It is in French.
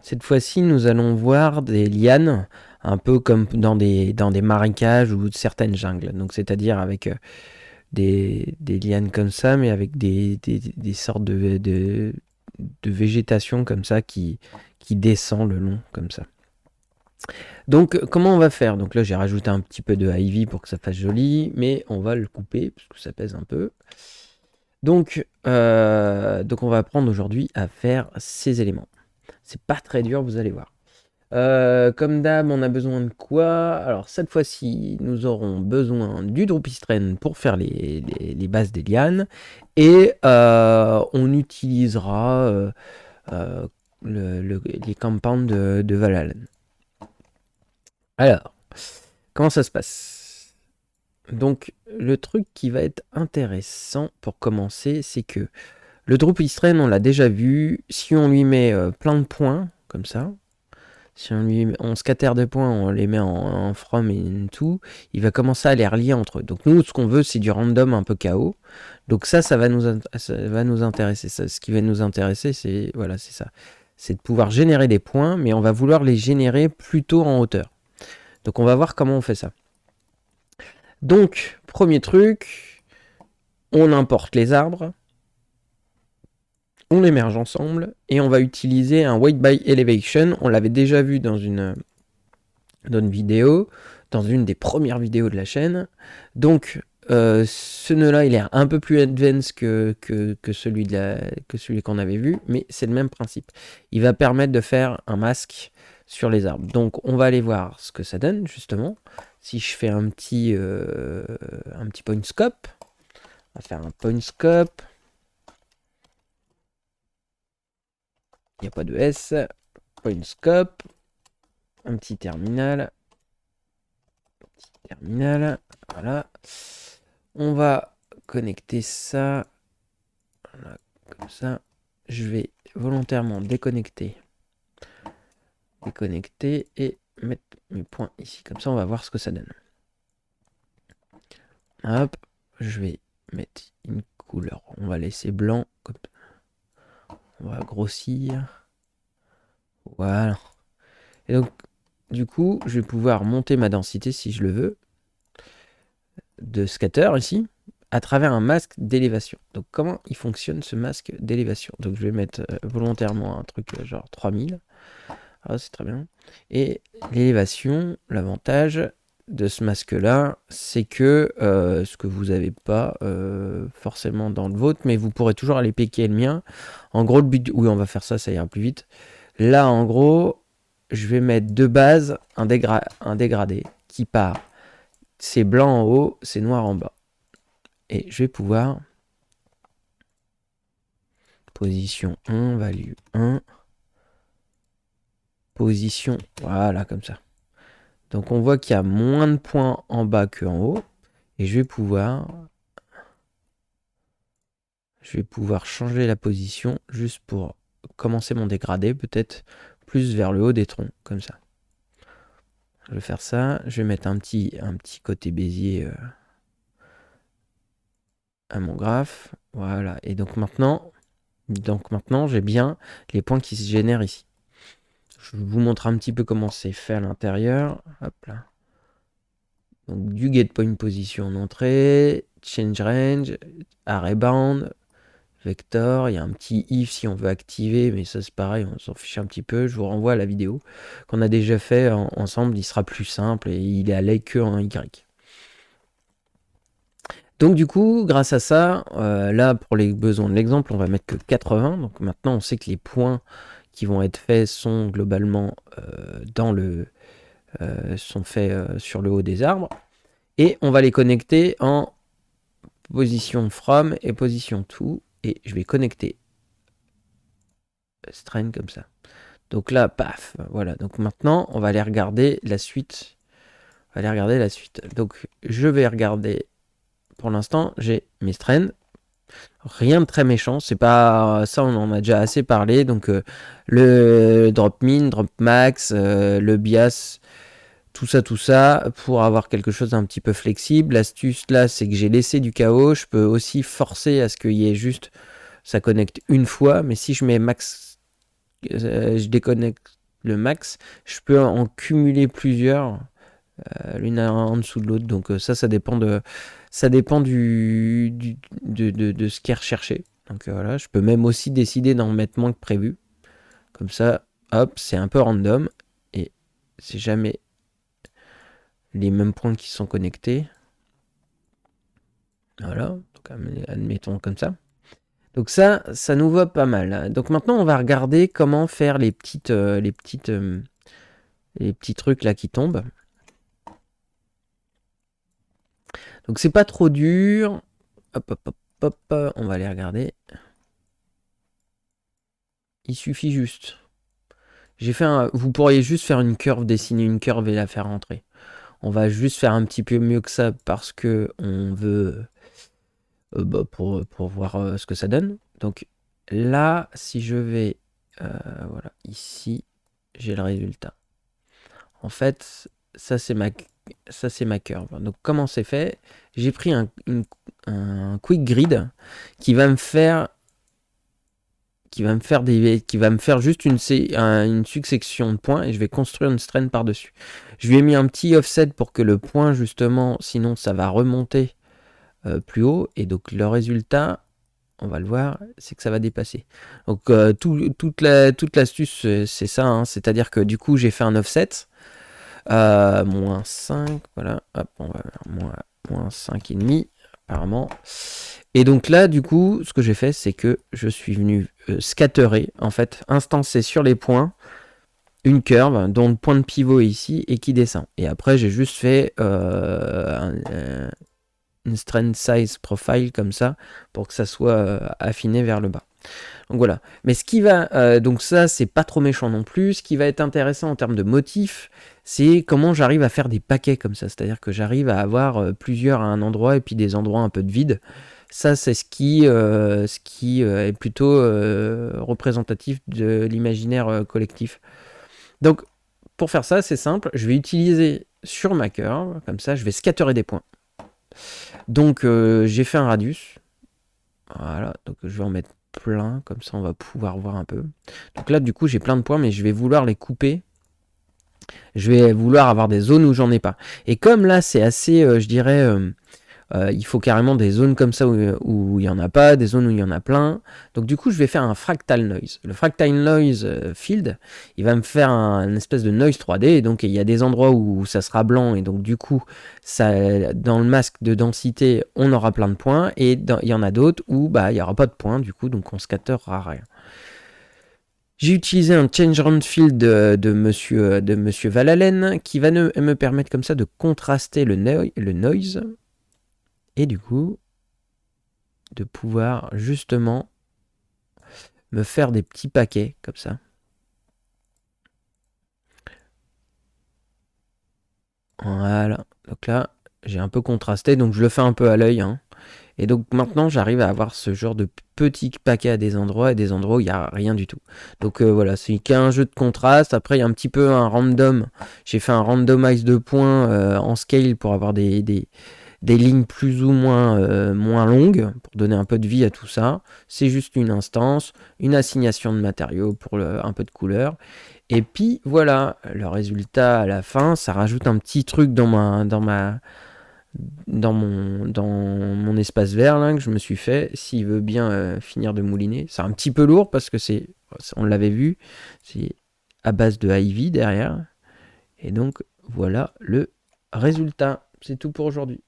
Cette fois-ci, nous allons voir des lianes, un peu comme dans des marécages ou certaines jungles. Donc, c'est-à-dire avec des lianes comme ça, mais avec des sortes de végétation comme ça qui descend le long, comme ça. Donc, comment on va faire? Donc là, j'ai rajouté un petit peu de ivy pour que ça fasse joli, mais on va le couper, parce que ça pèse un peu. Donc on va apprendre aujourd'hui à faire ces éléments. C'est pas très dur, vous allez voir. Comme d'hab, on a besoin de quoi? Alors cette fois-ci, nous aurons besoin du Droopystrend pour faire les bases des lianes. Et on utilisera euh, les compounds de Valhalla. Alors, comment ça se passe? Donc, le truc qui va être intéressant pour commencer, c'est que le Droopystrend, on l'a déjà vu, si on lui met plein de points, comme ça, si on scatter des points, on les met en from et en tout, il va commencer à les relier entre eux. Donc nous, ce qu'on veut, c'est du random un peu chaos. Donc ça va nous intéresser. Ça, ce qui va nous intéresser, c'est voilà, c'est ça. C'est de pouvoir générer des points, mais on va vouloir les générer plutôt en hauteur. Donc on va voir comment on fait ça. Donc, premier truc, on importe les arbres, on les merge ensemble, et on va utiliser un weight by elevation. On l'avait déjà vu dans une vidéo, dans une des premières vidéos de la chaîne. Donc, ce nœud-là, il est un peu plus advanced que celui qu'on avait vu, mais c'est le même principe. Il va permettre de faire un masque sur les arbres. Donc, on va aller voir ce que ça donne, justement. Si je fais un petit point scope, on va faire un point scope. Il n'y a pas de S. Point scope. Un petit terminal. Voilà. On va connecter ça. Voilà, comme ça. Je vais volontairement déconnecter et mettre mes points ici. Comme ça, on va voir ce que ça donne. Hop, je vais mettre une couleur. On va laisser blanc. On va grossir. Voilà. Et donc, du coup, je vais pouvoir monter ma densité si je le veux de scatter ici à travers un masque d'élévation. Donc comment il fonctionne ce masque d'élévation? Donc je vais mettre volontairement un truc genre 3000. Ah, c'est très bien. Et l'élévation, l'avantage de ce masque là, c'est que ce que vous n'avez pas forcément dans le vôtre, mais vous pourrez toujours aller piquer le mien. En gros, le but, oui, on va faire ça, ça ira plus vite. Là, en gros, je vais mettre de base un dégradé qui part. C'est blanc en haut, c'est noir en bas. Et je vais pouvoir position 1, value 1, position, voilà, comme ça. Donc on voit qu'il y a moins de points en bas qu'en haut. Et je vais pouvoir changer la position juste pour commencer mon dégradé, peut-être plus vers le haut des troncs, comme ça. Je vais faire ça, je vais mettre un petit côté Bézier à mon graphe. Voilà, et donc maintenant j'ai bien les points qui se génèrent ici. Je vous montre un petit peu comment c'est fait à l'intérieur. Hop là. Donc du get point position en entrée, change range, array bound, vector, il y a un petit if si on veut activer, mais ça c'est pareil, on s'en fiche un petit peu. Je vous renvoie à la vidéo qu'on a déjà fait ensemble, il sera plus simple et il est allé que en Y. Donc du coup, grâce à ça, là pour les besoins de l'exemple, on va mettre que 80. Donc maintenant on sait que les points qui vont être faits sont globalement sont faits sur le haut des arbres. Et on va les connecter en position from et position to. Et je vais connecter strain comme ça. Donc là, paf, voilà. Donc maintenant, on va aller regarder la suite. Donc je vais regarder. Pour l'instant, j'ai mes strains. Rien de très méchant, c'est pas ça, on en a déjà assez parlé. Donc le drop min, drop max, le bias, tout ça, pour avoir quelque chose d'un petit peu flexible. L'astuce là, c'est que j'ai laissé du chaos. Je peux aussi forcer à ce qu'il y ait juste, ça connecte une fois, mais si je mets max je déconnecte le max, je peux en cumuler plusieurs, l'une en dessous de l'autre. Donc ça dépend de ce qui est recherché. Donc voilà, je peux même aussi décider d'en mettre moins que prévu. Comme ça, hop, c'est un peu random et c'est jamais les mêmes points qui sont connectés. Voilà, donc admettons comme ça. Donc ça nous va pas mal. Donc maintenant, on va regarder comment faire les petits trucs là qui tombent. Donc c'est pas trop dur. Hop, hop, hop, hop, on va aller regarder. Il suffit juste. Vous pourriez juste faire une curve, dessiner une curve et la faire rentrer. On va juste faire un petit peu mieux que ça parce que on veut pour voir ce que ça donne. Donc là, si je vais voilà, ici, j'ai le résultat. En fait, ça c'est ma curve. Donc comment c'est fait? J'ai pris un quick grid qui va me faire juste une succession de points et je vais construire une strain par-dessus. Je lui ai mis un petit offset pour que le point, justement, sinon ça va remonter plus haut. Et donc le résultat, on va le voir, c'est que ça va dépasser. Donc toute l'astuce, c'est ça. Hein. C'est-à-dire que du coup, j'ai fait un offset. Moins 5, voilà. Hop, on va vers moins 5,5, apparemment. Et donc là, du coup, ce que j'ai fait, c'est que je suis venu scatterer, en fait, instancer sur les points une curve dont le point de pivot est ici et qui descend. Et après, j'ai juste fait une strength size profile comme ça pour que ça soit affiné vers le bas. Donc voilà. Mais ce qui va... donc ça, c'est pas trop méchant non plus. Ce qui va être intéressant en termes de motifs, c'est comment j'arrive à faire des paquets comme ça. C'est-à-dire que j'arrive à avoir plusieurs à un endroit et puis des endroits un peu de vide. Ça, c'est ce qui est plutôt représentatif de l'imaginaire collectif. Donc, pour faire ça, c'est simple. Je vais utiliser sur ma curve, comme ça, je vais scatterer des points. Donc, j'ai fait un radius. Voilà, donc je vais en mettre plein, comme ça on va pouvoir voir un peu. Donc là, du coup, j'ai plein de points, mais je vais vouloir les couper. Je vais vouloir avoir des zones où j'en ai pas. Et comme là, c'est assez, je dirais, il faut carrément des zones comme ça où il n'y en a pas, des zones où il y en a plein. Donc du coup, je vais faire un fractal noise. Le fractal noise field, il va me faire une espèce de noise 3D. Et donc il y a des endroits où ça sera blanc. Et donc du coup, dans le masque de densité, on aura plein de points. Et il y en a d'autres où il n'y aura pas de points. Du coup, donc on scatterera rien. J'ai utilisé un change round field de monsieur Valalen qui va me permettre comme ça de contraster le noise. Et du coup, de pouvoir justement me faire des petits paquets comme ça. Voilà. Donc là, j'ai un peu contrasté, donc je le fais un peu à l'œil. Hein. Et donc maintenant, j'arrive à avoir ce genre de petits paquets à des endroits et des endroits où il n'y a rien du tout. Donc voilà, c'est qu'un jeu de contraste. Après, il y a un petit peu un random. J'ai fait un randomize de points en scale pour avoir des lignes plus ou moins longues, pour donner un peu de vie à tout ça. C'est juste une instance, une assignation de matériaux pour un peu de couleur. Et puis voilà, le résultat à la fin, ça rajoute un petit truc dans mon espace vert là, que je me suis fait, s'il veut bien finir de mouliner. C'est un petit peu lourd parce que on l'avait vu, c'est à base de Ivy derrière. Et donc voilà le résultat. C'est tout pour aujourd'hui.